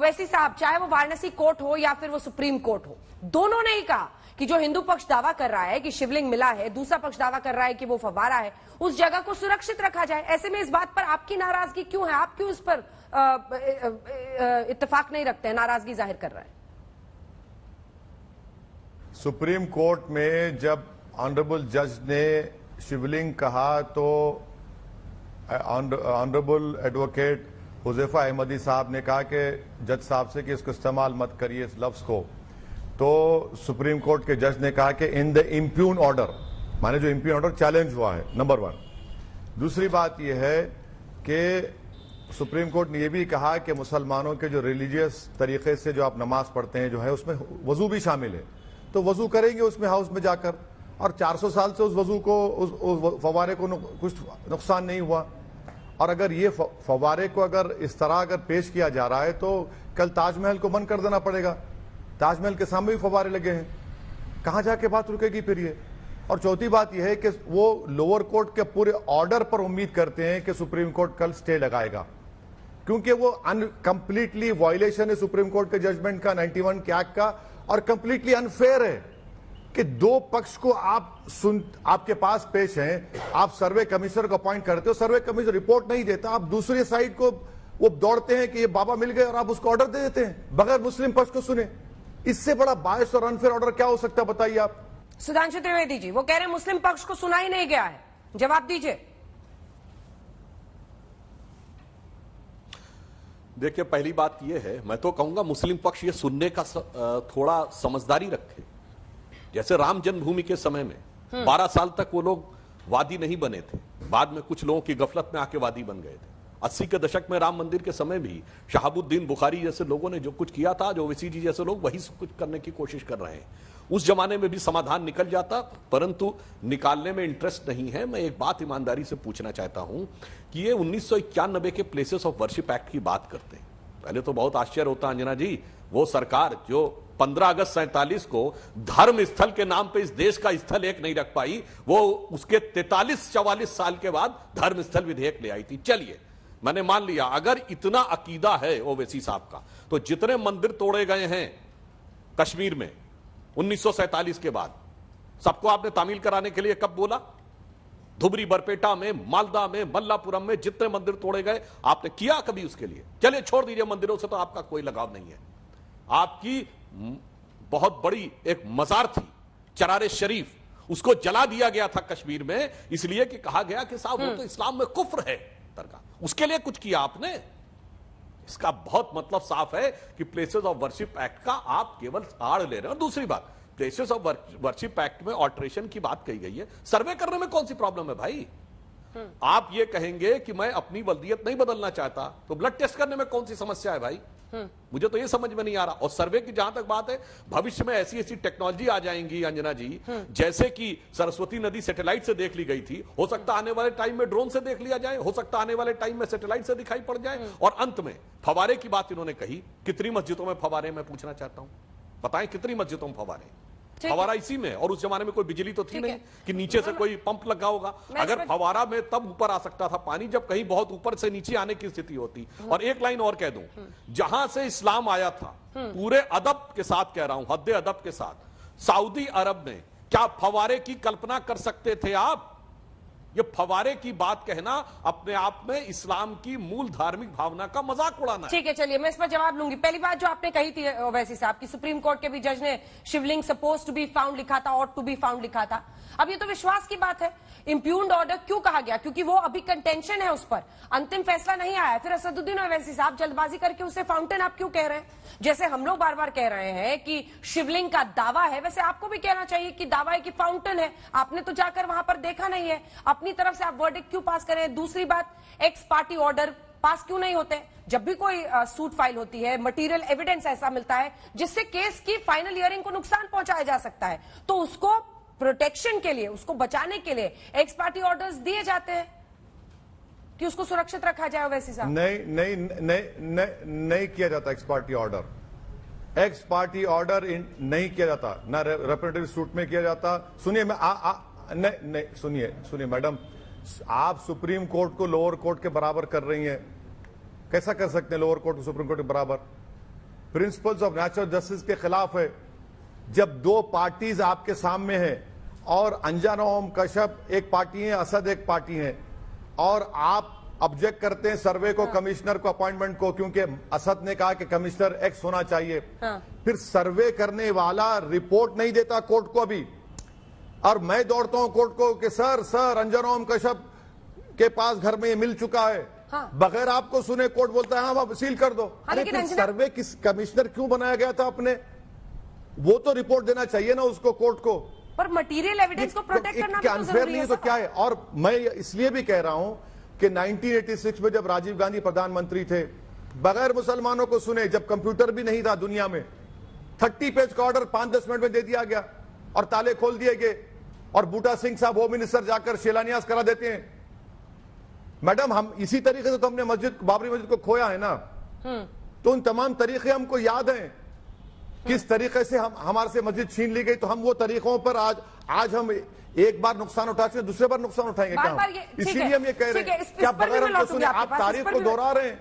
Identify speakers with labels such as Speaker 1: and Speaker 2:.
Speaker 1: ओवैसी साहब, चाहे वो वाराणसी कोर्ट हो या फिर वो सुप्रीम कोर्ट हो, दोनों ने ही कहा कि जो हिंदू पक्ष दावा कर रहा है कि शिवलिंग मिला है, दूसरा पक्ष दावा कर रहा है कि वो फव्वारा है, उस जगह को सुरक्षित रखा जाए। ऐसे में इस बात पर आपकी नाराजगी क्यों है? आप क्यों इस पर इत्तेफाक नहीं रखते हैं, नाराजगी जाहिर कर रहे हैं?
Speaker 2: सुप्रीम कोर्ट में जब ऑनरेबल जज ने शिवलिंग कहा तो ऑनरेबल एडवोकेट हुज़ैफा अहमदी साहब ने कहा कि जज साहब से कि इसको इस्तेमाल मत करिए इस लफ्ज को। तो सुप्रीम कोर्ट के जज ने कहा कि इन द इम्प्यून ऑर्डर, माने जो इम्प्यून ऑर्डर चैलेंज हुआ है, नंबर 1। दूसरी बात यह है कि सुप्रीम कोर्ट ने यह भी कहा कि मुसलमानों के जो रिलीजियस तरीके से जो आप नमाज पढ़ते हैं जो है उसमें वजू भी शामिल है, तो वजू करेंगे उसमें हाउस में जाकर, और 400 साल से उस वजू को उस फव्वारे को कुछ नुकसान नहीं हुआ। और अगर ये फव्वारे को अगर इस तरह अगर पेश किया जा रहा है तो कल ताजमहल को बंद कर देना पड़ेगा। ताजमहल के सामने भी फव्वारे लगे हैं, कहां जाके बात रुकेगी फिर ये? और चौथी बात यह है कि वो लोअर कोर्ट के पूरे ऑर्डर पर उम्मीद करते हैं कि सुप्रीम कोर्ट कल स्टे लगाएगा, क्योंकि वो कंप्लीटली वायलेशन है सुप्रीम कोर्ट के जजमेंट का 91 के एक्ट का, और कंप्लीटली अनफेयर है कि दो पक्ष को आपके पास पेश हैं, आप सर्वे कमिश्नर को अपॉइंट करते हो, सर्वे कमिश्नर रिपोर्ट नहीं देता, आप दूसरी साइड को वो दौड़ते हैं कि ये बाबा मिल गए और आप उसको ऑर्डर दे देते हैं बगैर मुस्लिम पक्ष को सुने। इससे बड़ा बायस और अनफेयर ऑर्डर क्या हो सकता है बताइए आप?
Speaker 1: सुधांशु त्रिवेदी जी, वो कह रहे हैं मुस्लिम पक्ष को सुना ही नहीं गया है, जवाब दीजिए।
Speaker 3: देखिए, पहली बात यह है, मैं तो कहूंगा मुस्लिम पक्ष ये सुनने का थोड़ा समझदारी रखे। जैसे राम जन्मभूमि के समय में 12 साल तक वो लोग वादी नहीं बने थे, बाद में कुछ लोगों की गफलत में आके वादी बन गए थे। 80 के दशक में राम मंदिर के समय भी शहाबुद्दीन बुखारी जैसे लोगों ने जो कुछ किया था, जो ओवैसी जी जैसे लोग वही सब कुछ करने की कोशिश कर रहे हैं। उस जमाने में भी समाधान निकल जाता, परंतु निकालने में इंटरेस्ट नहीं है। मैं एक बात ईमानदारी से पूछना चाहता हूं कि ये 1991 के प्लेसेस ऑफ वर्शिप एक्ट की बात करते हैं। पहले तो बहुत आश्चर्य होता अंजना जी, वो सरकार जो 15 अगस्त 47 को धर्म स्थल के नाम पे इस देश का स्थल एक नहीं रख पाई, वो उसके 43-44 साल के बाद धर्म स्थल विधेयक ले आई थी। चलिए, मैंने मान लिया अगर इतना अकीदा है ओवैसी साहब का, तो जितने मंदिर तोड़े गए हैं कश्मीर में 1947 के बाद, सबको आपने तामील कराने के लिए कब बोला? धुबरी बरपेटा में, मालदा में, मल्लापुरम में जितने मंदिर तोड़े गए, आपने किया कभी उसके लिए? चलिए छोड़ दीजिए, मंदिरों से तो आपका कोई लगाव नहीं है। आपकी बहुत बड़ी एक मजार थी चरारे शरीफ, उसको जला दिया गया था कश्मीर में, इसलिए कि कहा गया कि साहब वो तो इस्लाम में कुफ्र है तरका। उसके लिए कुछ किया आपने? इसका बहुत मतलब साफ है कि प्लेसेस ऑफ वर्शिप एक्ट का आप केवल आड़ ले रहे हो। दूसरी बात, प्लेसेस ऑफ वर्शिप एक्ट में ऑल्टरेशन की बात कही गई है, सर्वे करने में कौन सी प्रॉब्लम है भाई? आप ये कहेंगे कि मैं अपनी वल्दियत नहीं बदलना चाहता, तो ब्लड टेस्ट करने में कौन सी समस्या है भाई? मुझे तो ये समझ में नहीं आ रहा। और सर्वे की जहां तक बात है, भविष्य में ऐसी ऐसी टेक्नोलॉजी आ जाएंगी अंजना जी, जैसे कि सरस्वती नदी सैटेलाइट से देख ली गई थी, हो सकता आने वाले टाइम में ड्रोन से देख लिया जाए, हो सकता आने वाले टाइम में सैटेलाइट से दिखाई पड़ जाए। और अंत में फवारे की बात इन्होंने कही, कितनी मस्जिदों में फवारे, मैं पूछना चाहता हूं, बताएं कितनी मस्जिदों में फवारे? फवारा इसी में, और उस जमाने में कोई बिजली तो थी नहीं कि नीचे से कोई पंप लगा होगा। अगर फवारा में तब ऊपर आ सकता था पानी जब कहीं बहुत ऊपर से नीचे आने की स्थिति होती। और एक लाइन और कह दूं, जहां से इस्लाम आया था, पूरे अदब के साथ कह रहा हूं, हद्दे अदब के साथ, सऊदी अरब में क्या फवारे की कल्पना कर सकते थे आप? ये फवारे की बात कहना अपने आप में इस्लाम की मूल धार्मिक भावना का मजाक उड़ाना है।
Speaker 1: ठीक है, चलिए मैं इस पर जवाब लूंगी। पहली बात जो आपने कही थी ओवैसी साहब की, सुप्रीम कोर्ट के भी जज ने शिवलिंग सपोज टू बी फाउंड लिखा था, ऑट टू बी फाउंड लिखा था। अब ये तो विश्वास की बात है। इंप्यून्ड ऑर्डर क्यों कहा गया? क्योंकि वो अभी कंटेंशन है, उस पर अंतिम फैसला नहीं आया। फिर असदुद्दीन ओवैसी साहब जल्दबाजी करके उसे फाउंटेन आप क्यों कह रहे हैं? जैसे हम लोग बार बार कह रहे हैं कि शिवलिंग का दावा है, वैसे आपको भी कहना चाहिए कि दावा है कि फाउंटेन है। आपने तो जाकर वहां पर देखा नहीं है, अपनी तरफ से आप वर्डिक्ट क्यों पास करें? दूसरी बात, एक्स पार्टी ऑर्डर पास क्यों नहीं होते? जब भी कोई सूट फाइल होती है, मटेरियल एविडेंस ऐसा मिलता है जिससे केस की फाइनल हियरिंग को नुकसान पहुंचाया जा सकता है, तो उसको प्रोटेक्शन के लिए, उसको बचाने के लिए एक्स पार्टी ऑर्डर्स दिए जाते हैं कि उसको सुरक्षित रखा जाए। वैसे साहब
Speaker 2: नहीं किया जाता x party order. X party order नहीं किया जाता, ना रिप्रेजेंटेटिव सूट में किया जाता। सुनिए, मैं नहीं सुनिए मैडम, आप सुप्रीम कोर्ट को लोअर कोर्ट के बराबर कर रही हैं। कैसा कर सकते हैं लोअर कोर्ट को सुप्रीम कोर्ट के बराबर? प्रिंसिपल्स ऑफ नेचुरल जस्टिस के खिलाफ है। जब दो पार्टीज आपके सामने है और अंजना ओम कश्यप एक पार्टी है, असद एक पार्टी है, और आप ऑब्जेक्ट करते हैं सर्वे को, कमिश्नर को, अपॉइंटमेंट को, क्योंकि असद ने कहा कि कमिश्नर एक्स होना चाहिए। फिर सर्वे करने वाला रिपोर्ट नहीं देता कोर्ट को अभी, और मैं दौड़ता हूं कोर्ट को कि सर अंजना ओम कश्यप के पास घर में ये मिल चुका है। बगैर आपको सुने कोर्ट बोलता है हाँ सील कर दो। अरे फिर सर्वे किस कमिश्नर क्यों बनाया गया था अपने? वो तो रिपोर्ट देना चाहिए ना उसको, कोर्ट को।
Speaker 1: पर मटेरियल एविडेंस को प्रोटेक्ट करना भी तो
Speaker 2: अनफेयर
Speaker 1: जरूरी
Speaker 2: नहीं
Speaker 1: है
Speaker 2: है तो क्या है? और मैं इसलिए भी कह रहा हूं कि 1986 में जब राजीव गांधी प्रधानमंत्री थे, बगैर मुसलमानों को सुने, जब कंप्यूटर भी नहीं था दुनिया में, 30 पेज का ऑर्डर 5-10 मिनट में दे दिया गया और ताले खोल दिए गए, और बूटा सिंह साहब होम मिनिस्टर जाकर शिलान्यास करा देते हैं। मैडम, हम इसी तरीके से तो हमने बाबरी मस्जिद को खोया है ना। तो उन तमाम तरीके हमको याद हैं, किस तरीके से हमारे से मस्जिद छीन ली गई। तो हम वो तरीकों पर आज हम एक बार नुकसान उठाते हैं, दूसरे बार नुकसान उठाएंगे क्या? इसीलिए हम ये कह रहे हैं कि आप बगैर हमको सुने आप तारीख को दोहरा रहे हैं।